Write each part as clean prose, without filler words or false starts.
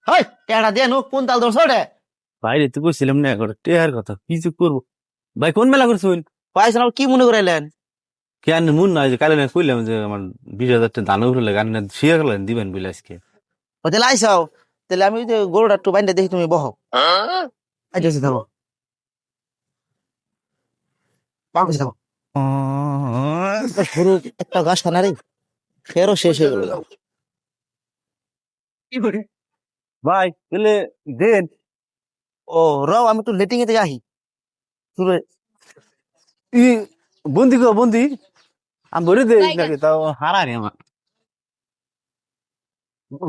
হয় টেড়া দিয়ে নো কোন তাল ধরছ রে? বাইরে তো কইছিলাম না এখন টেহার কথা কিছু করবো। ভাই কোন মেলা করছুন? পাইছেন কি মনে করাইলেন? কেন মন নাই যে কালে না কইলাম যে আমার 20,000 টাকা দান উঠলে গান শিয়া গেলেন দিবেন বলে আজকে। ও তাহলে আইসাও, তাহলে আমি ওই যে গরুটা একটু বাইন্দা দেখি তুমি বহ। আইতেছি থাকো, পাকছি থাকো। গরু একটা ঘাস খানা রে, ফেরও শেষ হয়ে গেল। কি করে ভাই তাহলে দেন। ও রাও, আমি একটু লেটিং এ থেকে আহি। তুই ই বন্দি গো বন্দি আমি বলে দে নাকি তাও হারানি আমার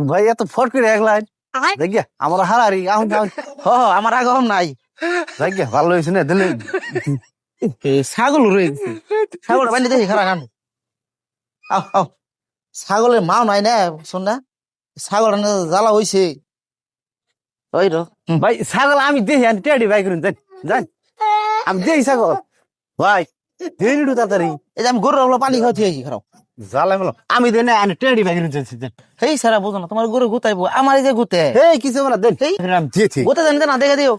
ভাই এত ফট করে এক লাইন দেখিয়া আমার হারারি আহুন আহুন হ আমার আগে হম নাই। দেখিয়া ভালো হয়েছে না দিলে ছাগল রয়ে গেছে, ছাগল বাইন্দা দেখি খারা খান। আও আও, ছাগলের মাও নাই না, শোন না, ছাগল জ্বালা হইছে। ওই রো ভাই ছাগল আমি দেখি আমি টেডি ভাই করুন যান যান আমি দেখি ছাগল ভাই দেন একটু তাড়াতাড়ি এই যে আমি গরুর হলো পানি খাওয়াতে আইছি খারাপ। জ্বালাই বলো আমি দেন আমি টেডি ভাই করুন যাচ্ছি দেন হেই সারা বুঝো না, তোমার গরু গুতাইবো আমার এই যে গুতে এই কিছু বলা দেন আমি দিয়েছি গুতে জানি না, দেখে দিও।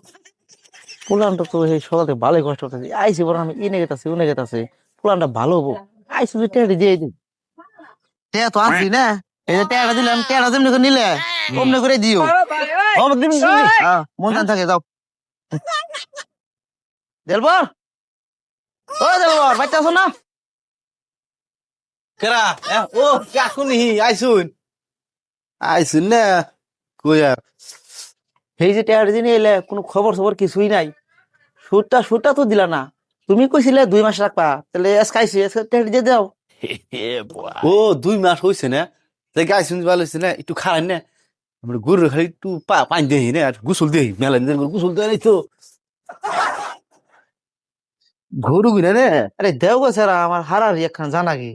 পুলানটা তো সেই সকালে ভালোই কষ্ট করতেছে, আইসি বড় আমি ইনে গেতাছি উনে গেতাছি, পুলানটা ভালো হবো। আইসি তুই টেড়ি দিয়ে দিই, টেয়া তো আনছি না, এই যে টেয়াটা দিলাম, টেয়াটা যেমনি করে নিলে অমনি করে দিও। মন থাকে যাও। দেলবর, ও দেলবর বাচ্চা আছো না? কেরা ও কাকুনি আইসুন আইসুন না কইয়া এই যে টেয়াটা দিয়ে এলে কোনো খবর সবর কিছুই নাই, সুটটা তো দিলা না। তুমি কইছিলে 2 মাস রাখবা, তাহলে আজকে আইসি, আজকে টেয়াটা দিয়ে দাও। ও 2 মাস হয়েছে না তাই গাই শুনতে ভালো হয়েছে না একটু খারাই না আমরা গরু খালি একটু পানি দেই না আর গোসল দেই মেলা দিন গোসল দেয় তো গরু কিনা রে আরে দেও গো স্যার, আমার হারার একখান জানা কি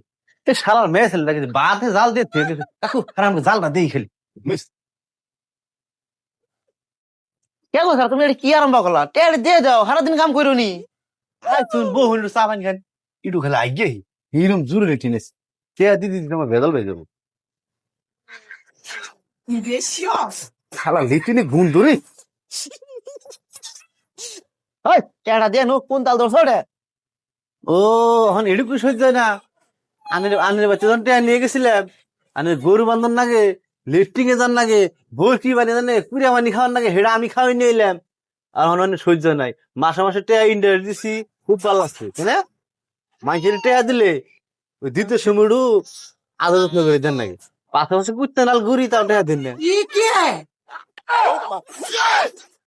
সারা মেয়ে ছেলে লাগে বাঁধে জাল দিয়ে কাকু খারাপ জালটা দেই খালি কে গো স্যার, তুমি এটা কি আরম্ভ করলা? টেয়াটা দিয়ে দাও, সারাদিন কাম করো নি। তুই বউ হইল চা পানি খান একটু খালি আগে এইরকম জরুরি টিনেস কে দিদি তোমার ভেজাল হয়ে যাবো খালা লিটিনে গুণ ধরে ওই টেয়াটা দিয়ে নো কোন তাল ধরছ রে? ও এখন এটুকু সহ্য হয় না আনের আনের বাচ্চা যখন টেয়া নিয়ে গেছিলাম আনের গরু বান্ধন নাগে লিফটিং এ যান নাগে বরকি বানিয়ে জানে কুড়িয়া বানি খাওয়ার নাগে হেডা আমি খাওয়াই নিয়ে এলাম আর এখন অনেক সহ্য নাই মাসে মাসে টেয়া ইন্টারেস্ট দিছি খুব ভালো লাগছে তাই না মাইসের টেয়া দিলে ওই দ্বিতীয় সময়টু আদর যত্ন করে দেন নাকি পাশে পাশে কুত্তে নাল ঘুরি তাও টেয়া দিন না